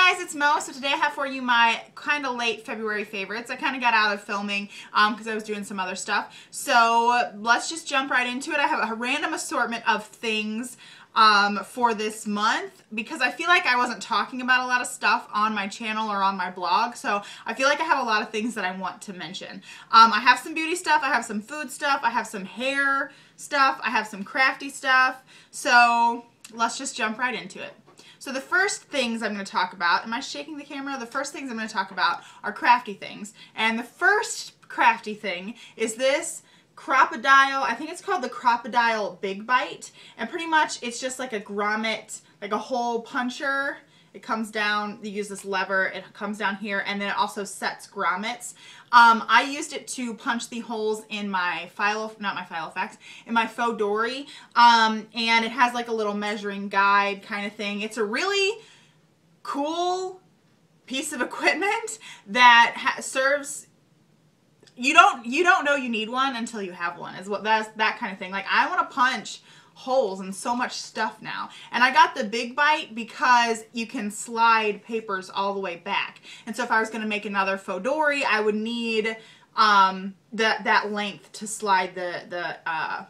guys, it's Mo. So today I have for you my kind of late February favorites. I kind of got out of filming because I was doing some other stuff. So let's just jump right into it. I have a random assortment of things for this month because I feel like I wasn't talking about a lot of stuff on my channel or on my blog. So I feel like I have a lot of things that I want to mention. I have some beauty stuff. I have some food stuff. I have some hair stuff. I have some crafty stuff. So let's just jump right into it. So the first things I'm going to talk about, am I shaking the camera? The first things I'm going to talk about are crafty things. And the first crafty thing is this Crocodile, I think it's called the Crocodile Big Bite. And pretty much it's just like a grommet, like a hole puncher. It comes down, you use this lever, it comes down here, and then it also sets grommets. I used it to punch the holes in my in my faux dory. And it has like a little measuring guide kind of thing. It's a really cool piece of equipment that serves, you don't know you need one until you have one, is what that kind of thing. Like, I want to punch holes in so much stuff now, and I got the Big Bite because you can slide papers all the way back. And so if I was going to make another faux dory, I would need that length to slide the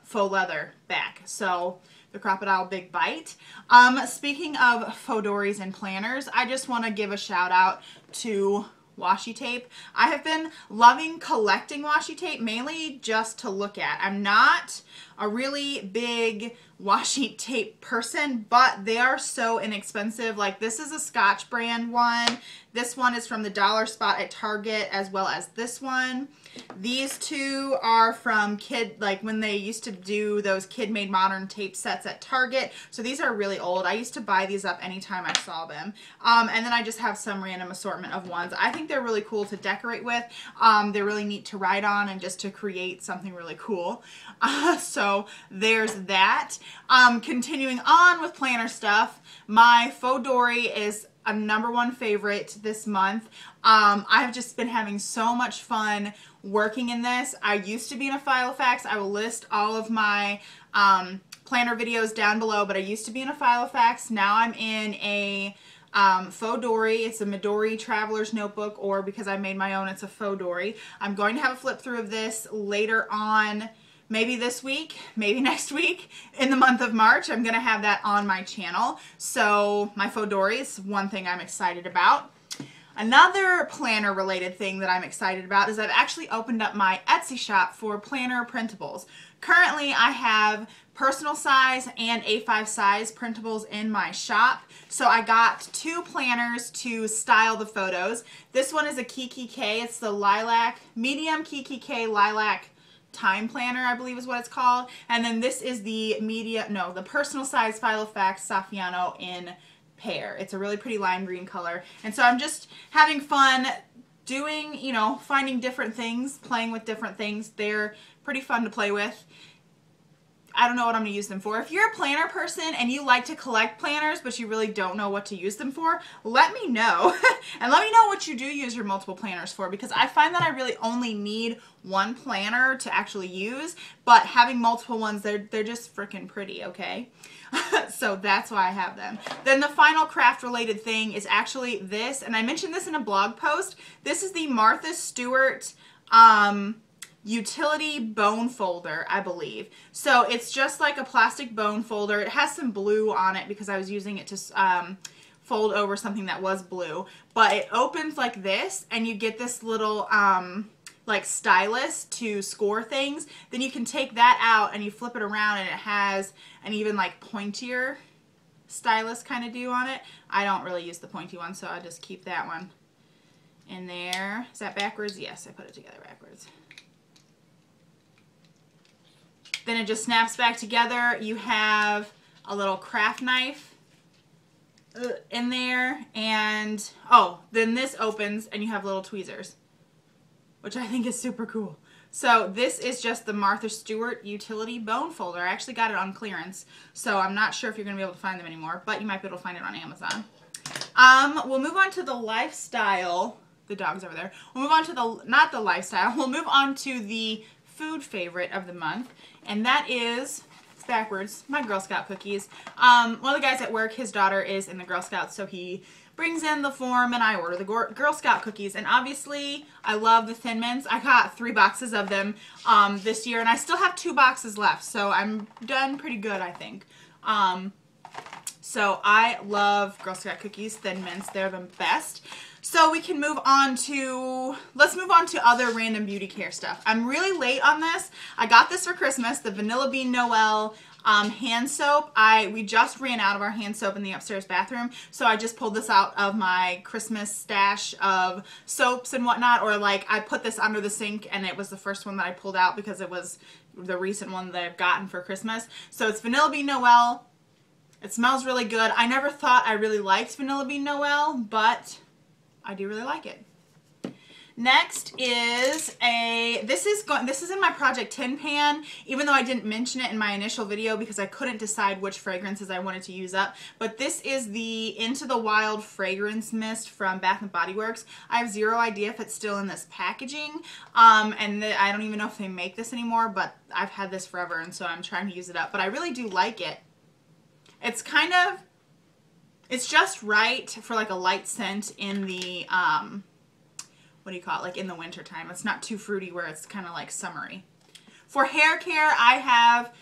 faux leather back. So the Crocodile Big Bite. Speaking of faux dories and planners, I just want to give a shout out to washi tape. I have been loving collecting washi tape, mainly just to look at. I'm not a really big washi tape person, but they are so inexpensive. Like, this is a Scotch brand one. This one is from the dollar spot at Target, as well as this one. These two are from when they used to do those kid-made modern tape sets at Target. So these are really old. I used to buy these up anytime I saw them. And then I just have some random assortment of ones. I think they're really cool to decorate with. They're really neat to write on and just to create something really cool. So there's that. Continuing on with planner stuff, my faux dory is a #1 favorite this month. I've just been having so much fun working in this. I used to be in a Filofax. I will list all of my planner videos down below, but I used to be in a Filofax. Now I'm in a faux dory. It's a Midori Traveler's Notebook, or because I made my own, it's a faux dory. I'm going to have a flip through of this later on, maybe this week, maybe next week, in the month of March. I'm going to have that on my channel. So my faux dory is one thing I'm excited about. Another planner related thing that I'm excited about is I've actually opened up my Etsy shop for planner printables. Currently I have personal size and A5 size printables in my shop. So I got 2 planners to style the photos. This one is a Kiki K. It's the medium Kiki K lilac time planner, I believe is what it's called. And then this is the the personal size Filofax Saffiano in pear. It's a really pretty lime green color. And so I'm just having fun doing, finding different things, playing with different things. They're pretty fun to play with. I don't know what I'm going to use them for. If you're a planner person and you like to collect planners but you really don't know what to use them for, let me know. And let me know what you do use your multiple planners for, because I find that I really only need one planner to actually use, but having multiple ones, they're just freaking pretty, okay? So that's why I have them. Then the final craft related thing is actually this, and I mentioned this in a blog post. This is the Martha Stewart utility bone folder, I believe. So it's just like a plastic bone folder. It has some blue on it because I was using it to fold over something that was blue. But it opens like this, and you get this little like stylus to score things. Then you can take that out and you flip it around, and it has an even like pointier stylus kind of do on it. I don't really use the pointy one, so I'll just keep that one in there. Is that backwards? Yes, I put it together backwards. Then it just snaps back together. You have a little craft knife in there, and then this opens and you have little tweezers, which I think is super cool. So this is just the Martha Stewart utility bone folder. I actually got it on clearance, so I'm not sure if you're going to be able to find them anymore, but you might be able to find it on Amazon. We'll move on to the lifestyle. The dog's over there. We'll move on to not the lifestyle, we'll move on to the food favorite of the month, and that is, it's backwards, my Girl Scout cookies. One of the guys at work, his daughter is in the Girl Scouts, so he brings in the form and I order the Girl Scout cookies. And obviously I love the Thin Mints. I got 3 boxes of them this year and I still have 2 boxes left. So I'm done pretty good, I think. So I love Girl Scout cookies, Thin Mints. They're the best. So we can move on to, let's move on to other random beauty care stuff. I'm really late on this. I got this for Christmas, the Vanilla Bean Noel hand soap. We just ran out of our hand soap in the upstairs bathroom, so I just pulled this out of my Christmas stash of soaps and whatnot, or like I put this under the sink and it was the first one that I pulled out because it was the recent one that I've gotten for Christmas. So it's Vanilla Bean Noel. It smells really good. I never thought I really liked Vanilla Bean Noel, but I do really like it. Next is this is in my Project Tin Pan, even though I didn't mention it in my initial video because I couldn't decide which fragrances I wanted to use up. But this is the Into the Wild fragrance mist from Bath & Body Works. I have zero idea if it's still in this packaging, and I don't even know if they make this anymore, but I've had this forever and so I'm trying to use it up. But I really do like it. It's kind of, it's just right for like a light scent in the, what do you call it, like in the winter time. It's not too fruity where it's kind of like summery. For hair care, I have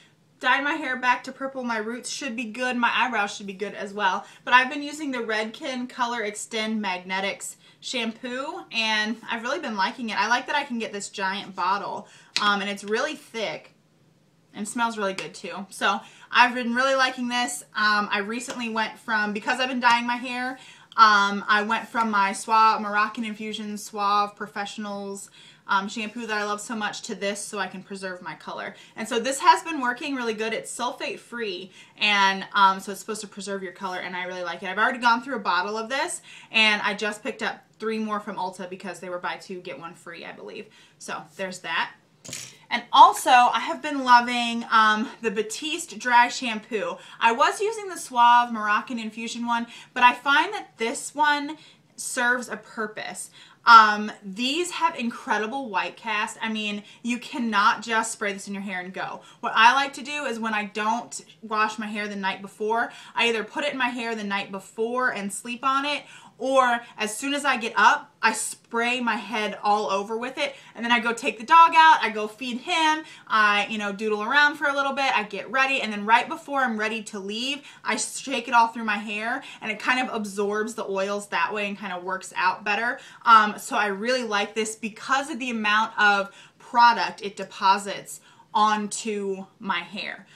dyed my hair back to purple. My roots should be good. My eyebrows should be good as well. But I've been using the Redken Color Extend Magnetics shampoo, and I've really been liking it. I like that I can get this giant bottle, and it's really thick. And smells really good too. So I've been really liking this. I recently went from, because I've been dyeing my hair, I went from my Suave Moroccan Infusion Suave Professionals shampoo that I love so much to this so I can preserve my color. And so this has been working really good. It's sulfate free, and so it's supposed to preserve your color, and I really like it. I've already gone through a bottle of this, and I just picked up 3 more from Ulta because they were buy 2 get 1 free, I believe. So there's that. And also, I have been loving the Batiste Dry Shampoo. I was using the Suave Moroccan Infusion one, but I find that this one serves a purpose. These have incredible white cast. I mean, you cannot just spray this in your hair and go. What I like to do is when I don't wash my hair the night before, I either put it in my hair the night before and sleep on it, or as soon as I get up, I spray my head all over with it, and then I go take the dog out, I go feed him, I, you know, doodle around for a little bit, I get ready, and then right before I'm ready to leave, I shake it all through my hair, and it kind of absorbs the oils that way and kind of works out better. So I really like this because of the amount of product it deposits onto my hair.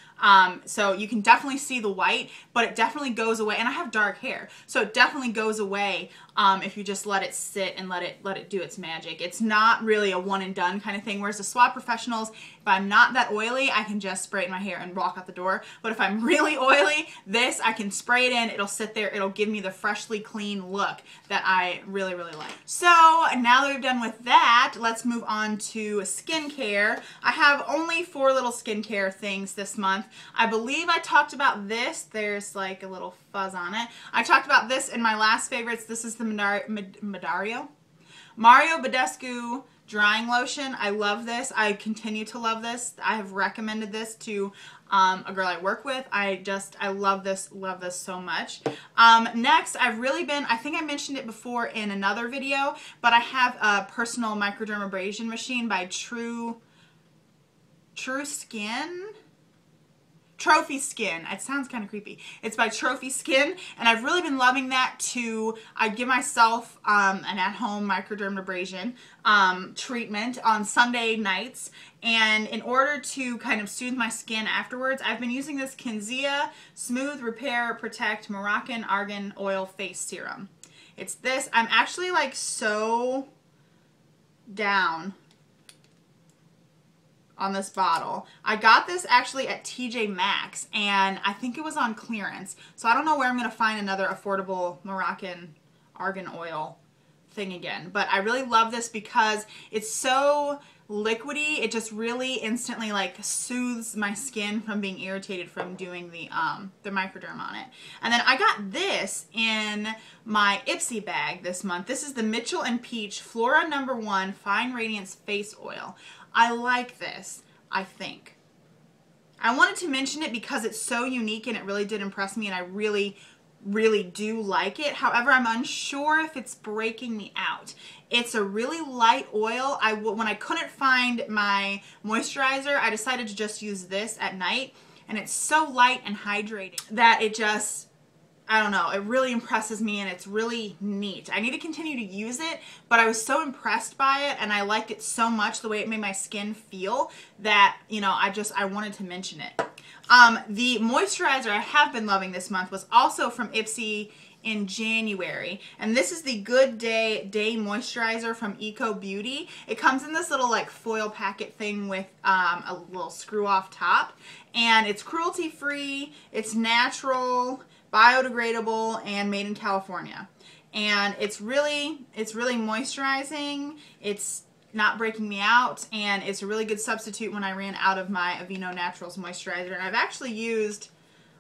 So you can definitely see the white, but it definitely goes away. And I have dark hair, so it definitely goes away if you just let it sit and let it do its magic. It's not really a one and done kind of thing. Whereas the Suave Professionals, if I'm not that oily, I can just spray it in my hair and walk out the door. But if I'm really oily, this I can spray it in. It'll sit there. It'll give me the freshly clean look that I really, really like. So now that we've done with that, let's move on to skincare. I have only 4 little skincare things this month. I believe I talked about this. There's like a little fuzz on it. I talked about this in my last favorites. This is the Mario Badescu drying lotion. I love this. I continue to love this. I have recommended this to a girl I work with. I love this so much. Next, I've really been, I think I mentioned it before in another video, but I have a personal microdermabrasion machine by True Skin. Trophy Skin. It sounds kind of creepy. It's by Trophy Skin, and I've really been loving that too. I give myself an at-home microdermabrasion treatment on Sunday nights, and in order to kind of soothe my skin afterwards, I've been using this Kinzia Smooth Repair Protect Moroccan Argan Oil Face Serum. It's this. I'm actually like so down on this bottle. I got this actually at TJ Maxx, and I think it was on clearance. So I don't know where I'm going to find another affordable Moroccan argan oil thing again. But I really love this because it's so liquidy. It just really instantly like soothes my skin from being irritated from doing the microderm on it. And then I got this in my Ipsy bag this month. This is the Mitchell & Peach Flora No. 1 Fine Radiance Face Oil. I like this, I think. I wanted to mention it because it's so unique and it really did impress me, and I really, really do like it. However, I'm unsure if it's breaking me out. It's a really light oil. When I couldn't find my moisturizer, I decided to just use this at night, and it's so light and hydrating that it just, I don't know, it really impresses me, and it's really neat. I need to continue to use it, but I was so impressed by it, and I liked it so much, the way it made my skin feel, that, you know, I wanted to mention it. The moisturizer I have been loving this month was also from Ipsy in January, and this is the Good Day Moisturizer from Eco Beauty. It comes in this little like foil packet thing with a little screw off top, and it's cruelty free, it's natural, biodegradable, and made in California. And it's really moisturizing. It's not breaking me out, and it's a really good substitute when I ran out of my Aveeno Naturals moisturizer. And I've actually used,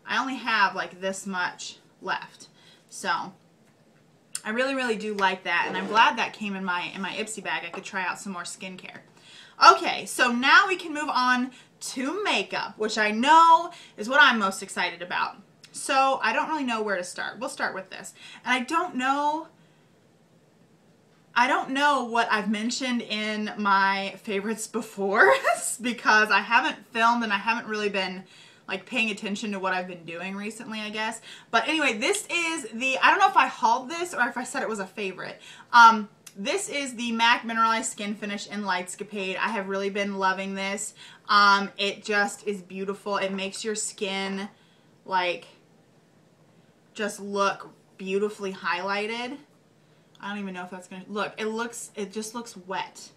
I only have like this much left. So I really do like that, and I'm glad that came in my Ipsy bag. I could try out some more skincare. Okay, so now we can move on to makeup, which I know is what I'm most excited about. So I don't really know where to start. We'll start with this. And I don't know what I've mentioned in my favorites before because I haven't filmed and I haven't really been like paying attention to what I've been doing recently, I guess. But anyway, this is the, I don't know if I hauled this or if I said it was a favorite. This is the MAC Mineralized Skin Finish in Lightscapade. I have really been loving this. It just is beautiful. It makes your skin like just look beautifully highlighted. I don't even know if that's gonna look. It just looks wet.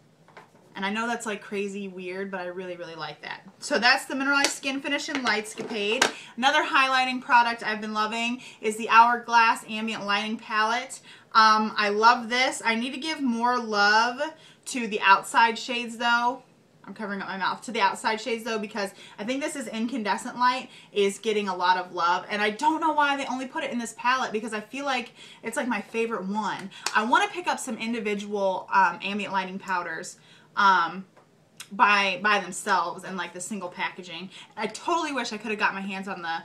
And I know that's like crazy weird, but I really like that. So that's the Mineralized Skin Finish in Lightscapade. Another highlighting product I've been loving is the Hourglass Ambient Lighting Palette. I love this. I need to give more love to the outside shades though. I'm covering up my mouth. To the outside shades though, because I think this is Incandescent Light is getting a lot of love, and I don't know why they only put it in this palette because I feel like it's like my favorite one. I want to pick up some individual ambient lighting powders by themselves and like the single packaging. I totally wish I could have got my hands on the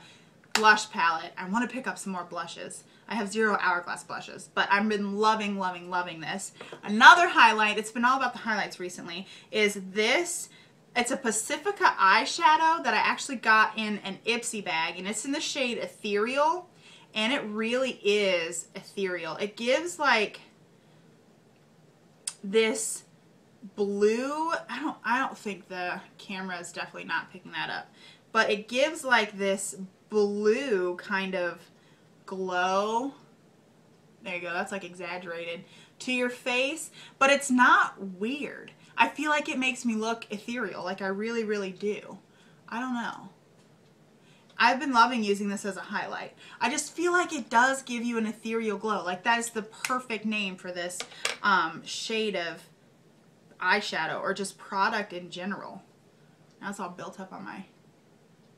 blush palette. I want to pick up some more blushes. I have 0 Hourglass blushes, but I've been loving this. Another highlight, it's been all about the highlights recently, is this. It's a Pacifica eyeshadow that I actually got in an Ipsy bag, and it's in the shade Ethereal, and it really is ethereal. It gives like this blue, I don't think the camera is definitely not picking that up, but it gives like this blue kind of glow. There you go, that's like exaggerated to your face, but it's not weird. I feel like it makes me look ethereal, like I really do. I don't know. I've been loving using this as a highlight. I just feel like it does give you an ethereal glow. Like that is the perfect name for this shade of eyeshadow or just product in general. Now it's all built up on my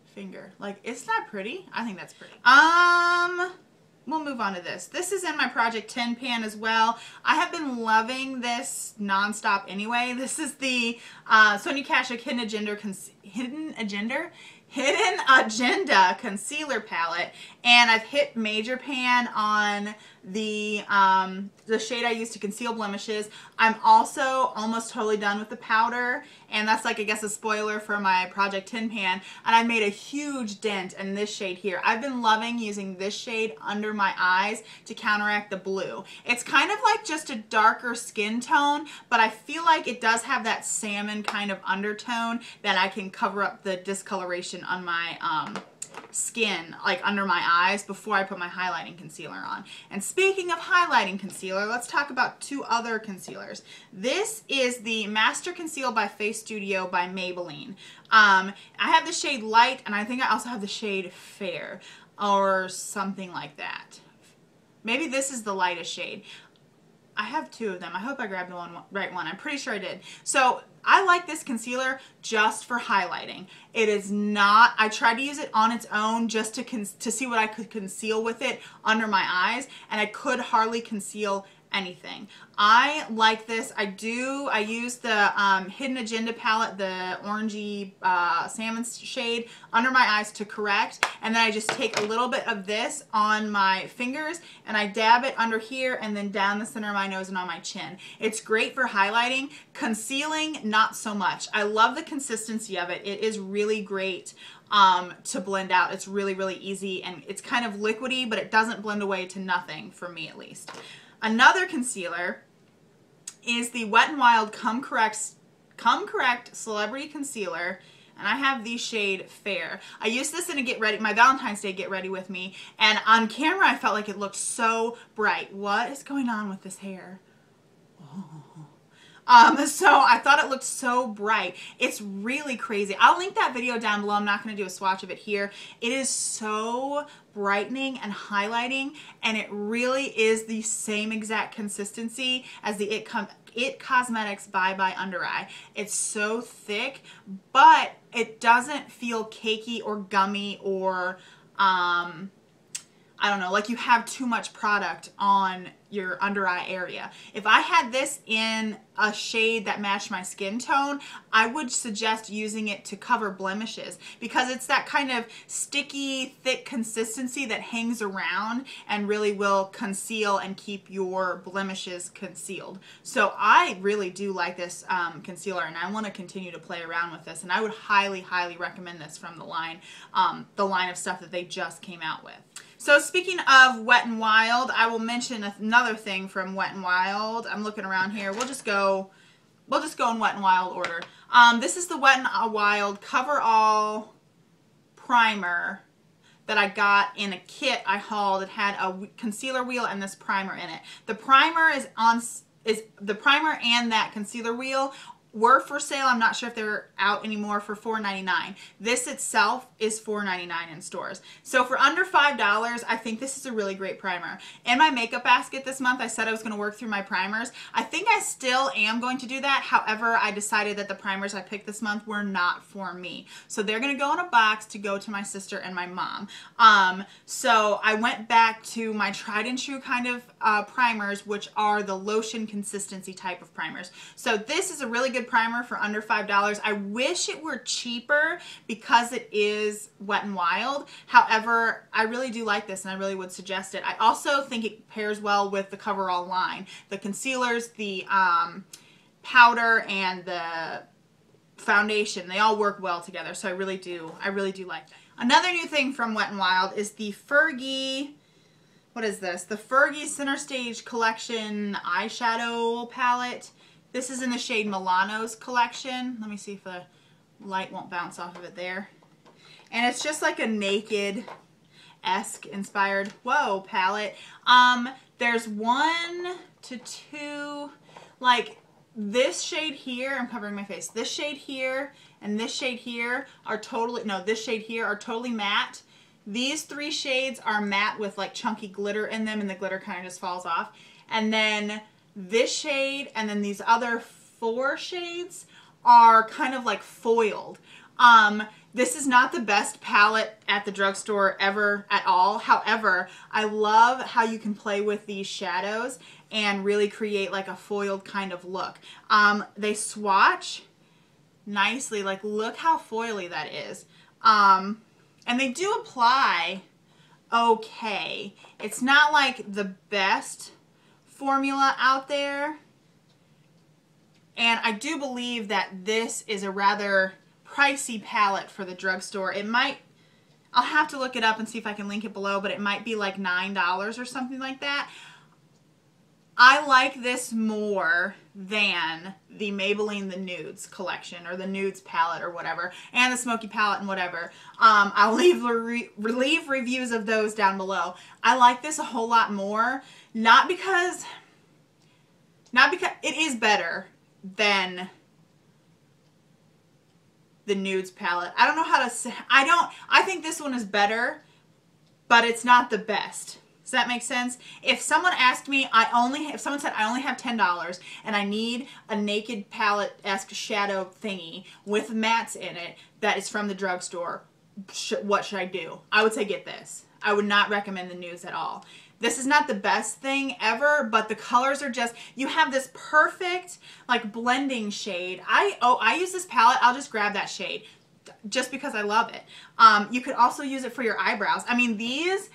finger. Like, isn't that pretty? I think that's pretty. We'll move on to this. This is in my Project 10 pan as well. I have been loving this nonstop anyway. This is the Sonia Kashuk Hidden Agenda Concealer Palette, and I've hit Major Pan on the shade I use to conceal blemishes. I'm also almost totally done with the powder, and that's like, I guess, a spoiler for my Project 10 pan, and I made a huge dent in this shade here. I've been loving using this shade under my eyes to counteract the blue. It's kind of like just a darker skin tone, but I feel like it does have that salmon kind of undertone that I can cover up the discoloration on my skin, like under my eyes, before I put my highlighting concealer on. And speaking of highlighting concealer, let's talk about 2 other concealers. This is the Master Conceal by Face Studio by Maybelline. I have the shade Light, and I think I also have the shade Fair, or something like that. Maybe this is the lightest shade. I have 2 of them. I hope I grabbed the right one. I'm pretty sure I did. So I like this concealer just for highlighting. It is not, I tried to use it on its own just to see what I could conceal with it under my eyes, and I could hardly conceal anything. I like this. I use the Hidden Agenda palette, the orangey salmon shade under my eyes to correct, and then I just take a little bit of this on my fingers and I dab it under here and then down the center of my nose and on my chin. It's great for highlighting. Concealing, not so much. I love the consistency of it. It is really great to blend out. It's really, really easy, and it's kind of liquidy, but it doesn't blend away to nothing, for me at least. Another concealer is the Wet n Wild Come Correct Celebrity Concealer, and I have the shade Fair. I used this in a Get Ready, my Valentine's Day Get Ready with me, and on camera I felt like it looked so bright. What is going on with this hair? So I thought it looked so bright. It's really crazy. I'll link that video down below. I'm not going to do a swatch of it here. It is so brightening and highlighting, and it really is the same exact consistency as the It Cosmetics Bye Bye Under Eye. It's so thick, but it doesn't feel cakey or gummy or I don't know, like you have too much product on your under eye area. If I had this in a shade that matched my skin tone, I would suggest using it to cover blemishes, because it's that kind of sticky, thick consistency that hangs around and really will conceal and keep your blemishes concealed. So I really do like this concealer, and I want to continue to play around with this, and I would highly, highly recommend this from the line of stuff that they just came out with. So speaking of Wet n Wild, I will mention another thing from Wet n Wild. I'm looking around here. We'll just go in Wet n Wild order. This is the Wet n Wild Coverall Primer that I got in a kit I hauled. It had a concealer wheel and this primer in it. The primer the primer and that concealer wheel were for sale. I'm not sure if they're out anymore, for $4.99. This itself is $4.99 in stores. So for under $5, I think this is a really great primer. In my makeup basket this month, I said I was going to work through my primers. I think I still am going to do that. However, I decided that the primers I picked this month were not for me. So they're going to go in a box to go to my sister and my mom. So I went back to my tried and true kind of primers, which are the lotion consistency type of primers. So this is a really good primer for under $5. I wish it were cheaper because it is Wet n Wild. However, I really do like this and I really would suggest it. I also think it pairs well with the Coverall line. The concealers, the powder, and the foundation, they all work well together. So I really do like that. Another new thing from Wet n Wild is the Fergie, what is this? The Fergie Center Stage Collection eyeshadow palette. This is in the shade Milano's collection. Let me see if the light won't bounce off of it there. And it's just like a naked-esque inspired, whoa, palette. There's 1 to 2, like this shade here, I'm covering my face. This shade here and this shade here are totally, no, this shade here are totally matte. These 3 shades are matte with like chunky glitter in them, and the glitter kind of just falls off. And then this shade and then these other 4 shades are kind of like foiled. This is not the best palette at the drugstore ever at all. However, I love how you can play with these shadows and really create like a foiled kind of look. They swatch nicely. Like, look how foily that is. And they do apply okay. It's not like the best formula out there, and I do believe that this is a rather pricey palette for the drugstore. It might, I'll have to look it up and see if I can link it below, but it might be like $9 or something like that. I like this more than the Maybelline The Nudes collection, or the Nudes palette or whatever, and the Smoky palette and whatever. I'll leave reviews of those down below. I like this a whole lot more, not because it is better than the Nudes palette. I don't know how to say, I think this one is better, but it's not the best. Does that make sense? If someone asked me, if someone said I only have $10 and I need a naked palette-esque shadow thingy with mattes in it that is from the drugstore, what should I do? I would say get this. I would not recommend the Nudes at all. This is not the best thing ever, but the colors are just, you have this perfect like blending shade. I use this palette. I'll just grab that shade just because I love it. You could also use it for your eyebrows. I mean, these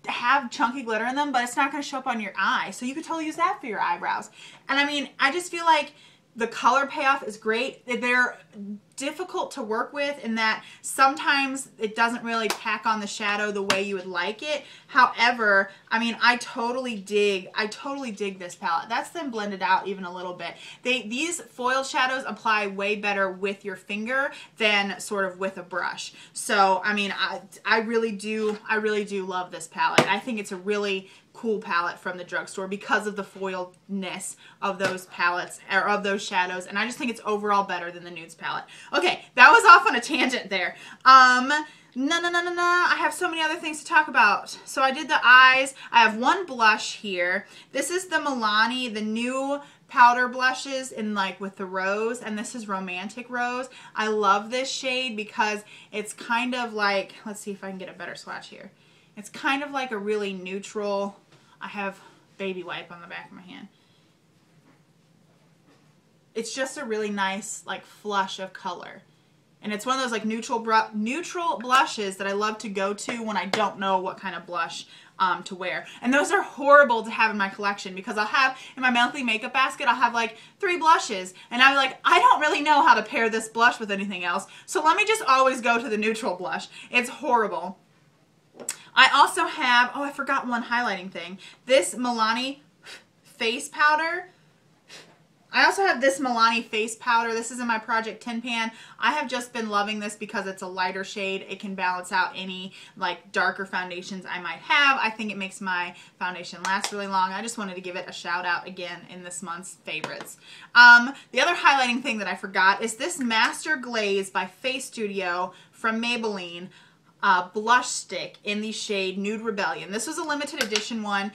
have chunky glitter in them, but it's not going to show up on your eye. So you could totally use that for your eyebrows. And I mean, I just feel like the color payoff is great. They're difficult to work with in that sometimes it doesn't really pack on the shadow the way you would like it. However, I mean, I totally dig this palette. That's them blended out even a little bit. These foiled shadows apply way better with your finger than sort of with a brush. So, I mean, I really do love this palette. I think it's a really cool palette from the drugstore because of the foiledness of those palettes or of those shadows, and I just think it's overall better than the nudes palette. Okay, that was off on a tangent there. I have so many other things to talk about. So I did the eyes. I have one blush here. This is the Milani, the new powder blushes in like with the rose, and this is Romantic Rose. I love this shade because it's kind of like, let's see if I can get a better swatch here. It's kind of like a really neutral, I have baby wipe on the back of my hand. It's just a really nice like flush of color. And it's one of those like neutral blushes that I love to go to when I don't know what kind of blush to wear. And those are horrible to have in my collection because I'll have in my monthly makeup basket, I'll have like 3 blushes. And I'm like, I don't really know how to pair this blush with anything else. So let me just always go to the neutral blush. It's horrible. I also have, oh, I forgot one highlighting thing. This Milani face powder. I also have this Milani face powder. This is in my Project Tin Pan. I have just been loving this because it's a lighter shade. It can balance out any like darker foundations I might have. I think it makes my foundation last really long. I just wanted to give it a shout out again in this month's favorites. The other highlighting thing that I forgot is this Master Glaze by Face Studio from Maybelline. Blush stick in the shade Nude Rebellion. This was a limited edition one.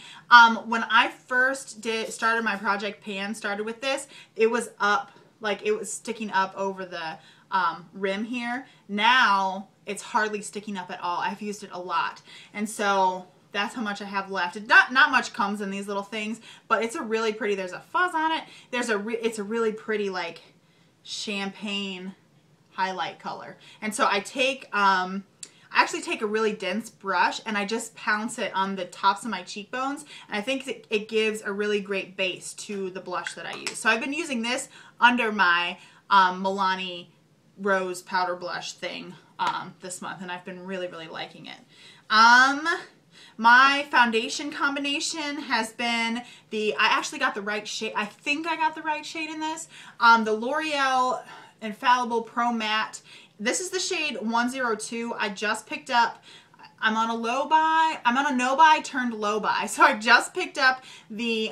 When I first started my project pan, started with this, it was up, like it was sticking up over the rim here. Now it's hardly sticking up at all. I've used it a lot, and so that's how much I have left. Not much comes in these little things, but it's a really pretty. There's a fuzz on it. It's a really pretty like champagne highlight color, and so I take I actually take a really dense brush and I just pounce it on the tops of my cheekbones, and I think it gives a really great base to the blush that I use. So I've been using this under my Milani Rose powder blush thing this month, and I've been really, really liking it. My foundation combination has been I actually got the right shade. I think I got the right shade in this. The L'Oreal Infallible Pro Matte. This is the shade 102. I just picked up, I'm on a low buy. I'm on a no buy turned low buy. So I just picked up the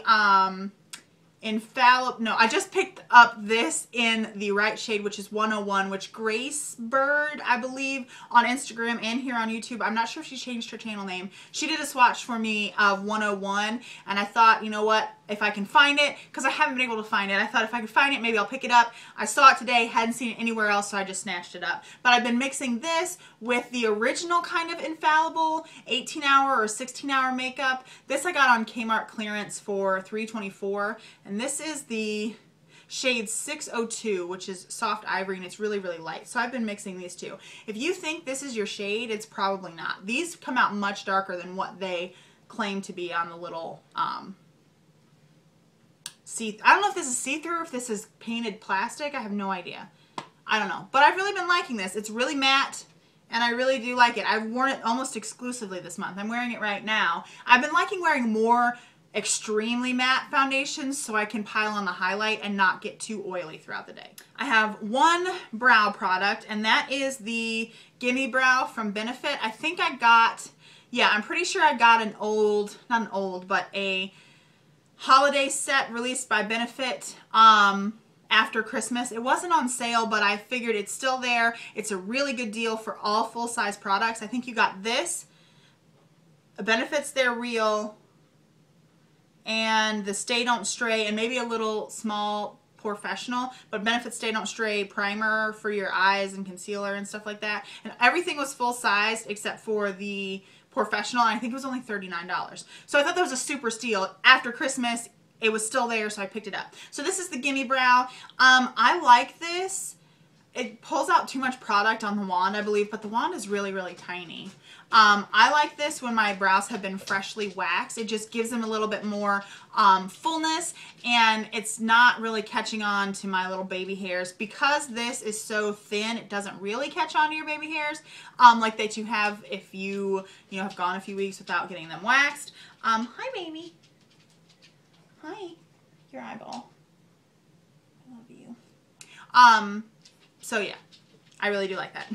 I just picked up this in the right shade, which is 101, which Grace Bird, I believe, on Instagram and here on YouTube, I'm not sure if she changed her channel name. She did a swatch for me of 101, and I thought, you know what, if I can find it, because I haven't been able to find it, I thought if I could find it, maybe I'll pick it up. I saw it today, hadn't seen it anywhere else, so I just snatched it up. But I've been mixing this with the original kind of Infallible 18-hour or 16-hour makeup. This I got on Kmart clearance for $3.24, and this is the shade 602, which is soft ivory, and it's really, really light. So I've been mixing these two. If you think this is your shade, it's probably not. These come out much darker than what they claim to be on the little I don't know if this is see-through or if this is painted plastic. I have no idea. I don't know. But I've really been liking this. It's really matte, and I really do like it. I've worn it almost exclusively this month. I'm wearing it right now. I've been liking wearing more extremely matte foundations so I can pile on the highlight and not get too oily throughout the day. I have one brow product, and that is the Gimme Brow from Benefit. I think I got, yeah, I'm pretty sure I got an old, not an old, but a holiday set released by Benefit after Christmas. It wasn't on sale, but I figured it's still there. It's a really good deal for all full-size products. I think you got this, Benefit's They're Real, and the Stay Don't Stray, and maybe a little small Professional, but Benefit Stay Don't Stray primer for your eyes and concealer and stuff like that. And everything was full-sized except for the Professional, and I think it was only $39. So I thought that was a super steal. After Christmas, it was still there, so I picked it up. So this is the Gimme Brow. I like this. It pulls out too much product on the wand, I believe, but the wand is really, really tiny. I like this when my brows have been freshly waxed. It just gives them a little bit more fullness, and it's not really catching on to my little baby hairs. Because this is so thin, it doesn't really catch on to your baby hairs like that you have if you have gone a few weeks without getting them waxed. Hi, baby. Hi. Your eyeball. I love you. So yeah, I really do like that.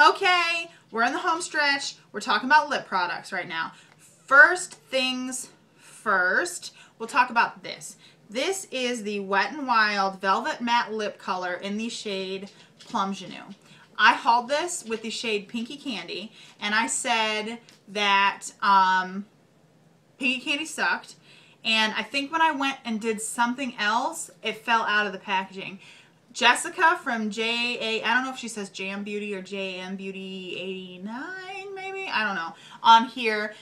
Okay, we're in the home stretch. We're talking about lip products right now. First things first, we'll talk about this. This is the Wet n Wild Velvet Matte Lip Color in the shade Plum Genou. I hauled this with the shade Pinky Candy, and I said that Pinky Candy sucked. And I think when I went and did something else, it fell out of the packaging. Jessica from I don't know if she says Jam Beauty or JM Beauty 89, maybe? I don't know. On here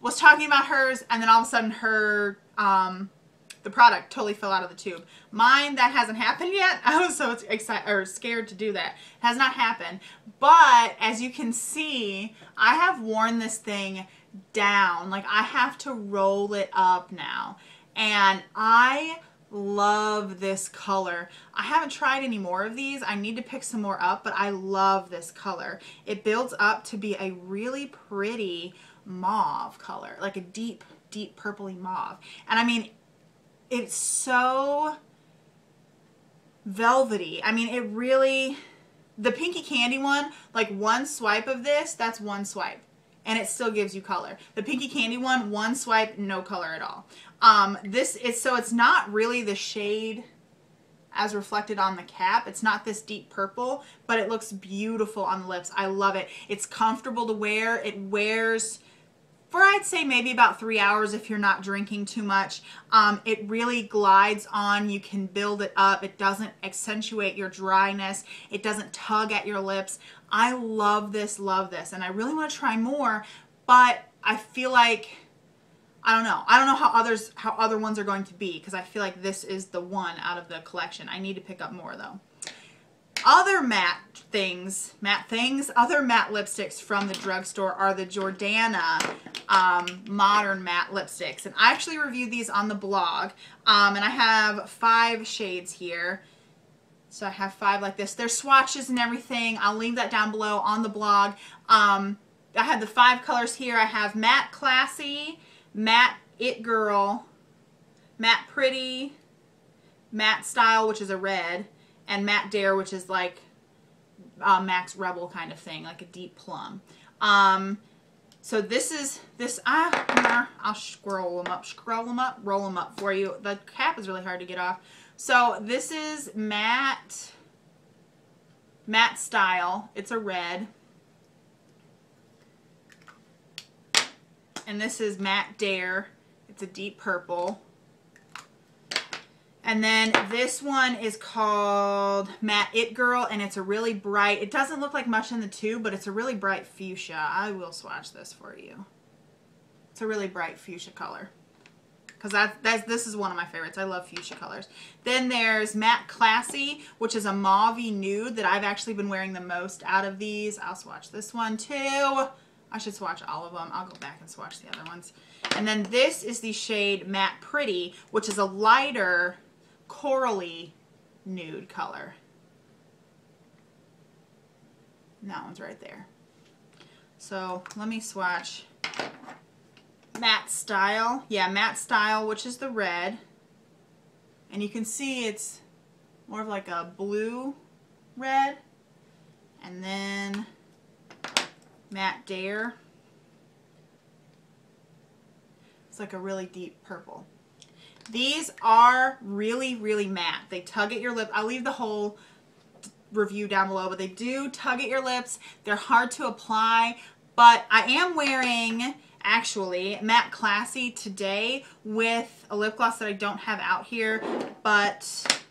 was talking about hers, and then all of a sudden her, the product totally fell out of the tube. Mine, that hasn't happened yet. I was so excited or scared to do that. It has not happened. But as you can see, I have worn this thing down. Like, I have to roll it up now. And I love this color. I haven't tried any more of these. I need to pick some more up, but I love this color. It builds up to be a really pretty mauve color, like a deep, deep purpley mauve. And I mean, it's so velvety. I mean, it really, the Pinky Candy one, like one swipe of this, that's one swipe. And it still gives you color. The Pinky Candy one swipe, no color at all. So it's not really the shade as reflected on the cap. It's not this deep purple, but it looks beautiful on the lips. I love it. It's comfortable to wear. It wears for, I'd say, maybe about 3 hours if you're not drinking too much. It really glides on. You can build it up. It doesn't accentuate your dryness. It doesn't tug at your lips. I love this, and I really want to try more, but I feel like, I don't know how other ones are going to be, because I feel like this is the one out of the collection. I need to pick up more though. Other matte lipsticks from the drugstore are the Jordana Modern Matte Lipsticks. And I actually reviewed these on the blog. And I have 5 shades here. So I have 5 like this. There's swatches and everything. I'll leave that down below on the blog. I have the 5 colors here. I have Matte Classy, Matte It Girl, Matte Pretty, Matte Style, which is a red, and Matte Dare, which is like Max Rebel kind of thing, like a deep plum. So this is, I'll scroll them up, roll them up for you. The cap is really hard to get off. So this is Matte Style. It's a red. And this is Matte Dare. It's a deep purple. And then this one is called Matte It Girl, and it's a really bright, it doesn't look like much in the tube, but it's a really bright fuchsia. I will swatch this for you. It's a really bright fuchsia color. Because this is one of my favorites. I love fuchsia colors. Then there's Matte Classy, which is a mauve-y nude that I've actually been wearing the most out of these. I'll swatch this one too. I should swatch all of them. I'll go back and swatch the other ones. And then this is the shade Matte Pretty, which is a lighter corally nude color. And that one's right there. So let me swatch Matte Style. Yeah, Matte Style, which is the red. And you can see it's more of like a blue red. And then Matte Dare. It's like a really deep purple. These are really, really matte. They tug at your lip. I'll leave the whole review down below, but they do tug at your lips. They're hard to apply, but I am wearing, actually, Matte Classy today with a lip gloss that I don't have out here, but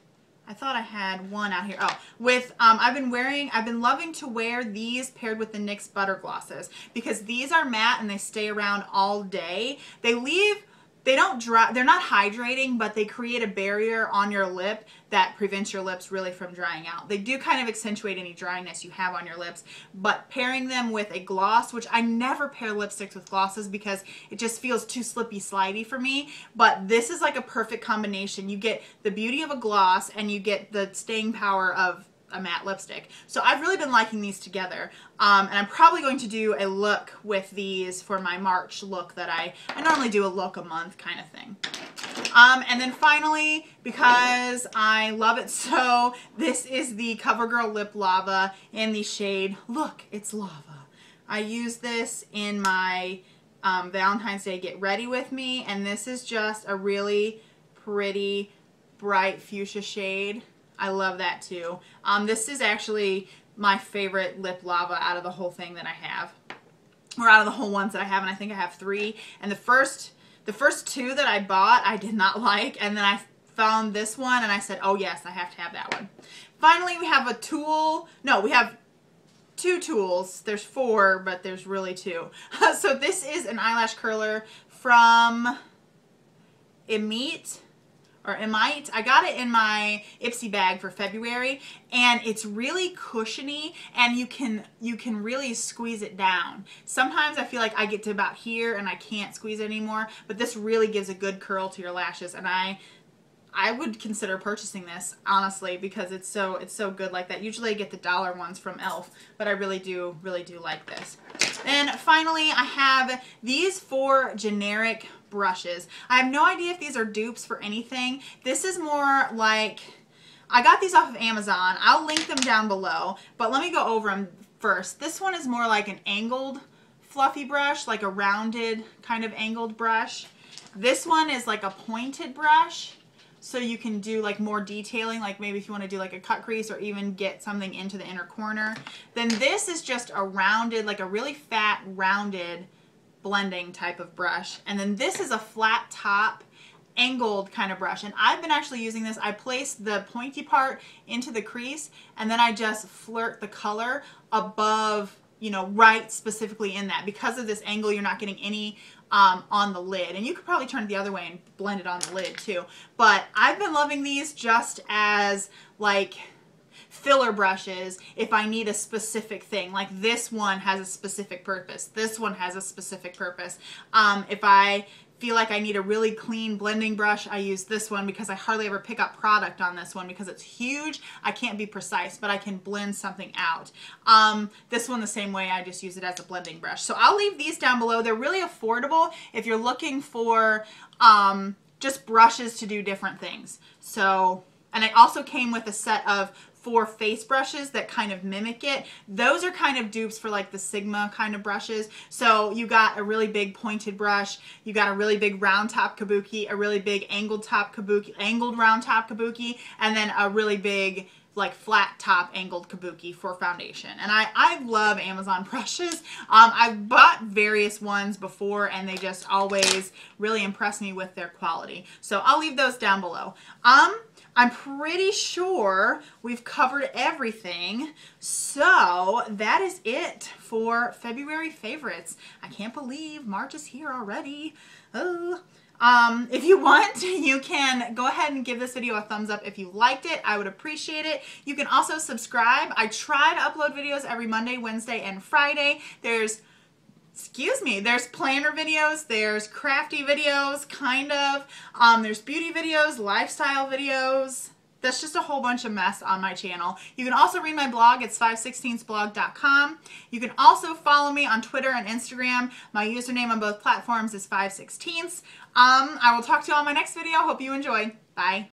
I thought I had one out here. Oh, with, I've been loving to wear these paired with the NYX Butter Glosses because these are matte and they stay around all day. They don't dry, they're not hydrating, but they create a barrier on your lip that prevents your lips really from drying out. They do kind of accentuate any dryness you have on your lips, but pairing them with a gloss, which I never pair lipsticks with glosses because it just feels too slippy slidey for me, but this is like a perfect combination. You get the beauty of a gloss and you get the staying power of a matte lipstick. So I've really been liking these together. And I'm probably going to do a look with these for my March look that I normally do a look a month kind of thing. And then finally, because I love it so, this is the CoverGirl Lip Lava in the shade Look, It's Lava. I use this in my Valentine's Day Get Ready With Me, and this is just a really pretty, bright fuchsia shade. I love that too. This is actually my favorite lip lava out of the whole thing that I have, or out of the whole ones that I have, and I think I have 3. And the first 2 that I bought I did not like, and then I found this one and I said, oh yes, I have to have that one. Finally, we have a tool. No, we have 2 tools. There's 4, but there's really 2. So this is an eyelash curler from Emite. I got it in my Ipsy bag for February, and it's really cushiony, and you can really squeeze it down. Sometimes I feel like I get to about here and I can't squeeze it anymore, but this really gives a good curl to your lashes, and I would consider purchasing this, honestly, because it's so good like that. Usually I get the dollar ones from e.l.f., but I really do like this. And finally, I have these 4 generic brushes. I have no idea if these are dupes for anything. This is more like, I got these off of Amazon. I'll link them down below, but let me go over them first. This one is more like an angled fluffy brush, like a rounded kind of angled brush. This one is like a pointed brush, so you can do like more detailing, like maybe if you want to do like a cut crease or even get something into the inner corner. Then this is just a rounded, like a really fat rounded blending type of brush. And then this is a flat top angled kind of brush, and I've been actually using this. I place the pointy part into the crease, and then I just flirt the color above, you know, right specifically in that. Because of this angle, you're not getting any on the lid, and you could probably turn it the other way and blend it on the lid too. But I've been loving these just as like filler brushes if I need a specific thing. Like this one has a specific purpose. This one has a specific purpose. If I feel like I need a really clean blending brush, I use this one because I hardly ever pick up product on this one because it's huge. I can't be precise, but I can blend something out. This one the same way, I just use it as a blending brush. So I'll leave these down below. They're really affordable if you're looking for just brushes to do different things. So, and it also came with a set of 4 face brushes that kind of mimic it. Those are kind of dupes for like the Sigma kind of brushes. So you got a really big pointed brush, you got a really big round top kabuki, a really big angled top kabuki, angled round top kabuki, and then a really big like flat top angled kabuki for foundation. And I love Amazon brushes. I've bought various ones before, and they just always really impress me with their quality. So I'll leave those down below. I'm pretty sure we've covered everything. So that is it for February favorites. I can't believe March is here already. Oh. If you want, you can go ahead and give this video a thumbs up if you liked it. I would appreciate it. You can also subscribe. I try to upload videos every Monday, Wednesday, and Friday. There's planner videos, there's crafty videos, kind of. There's beauty videos, lifestyle videos. That's just a whole bunch of mess on my channel. You can also read my blog. It's 516thblog.com. You can also follow me on Twitter and Instagram. My username on both platforms is 516ths. I will talk to you all in my next video. Hope you enjoy. Bye.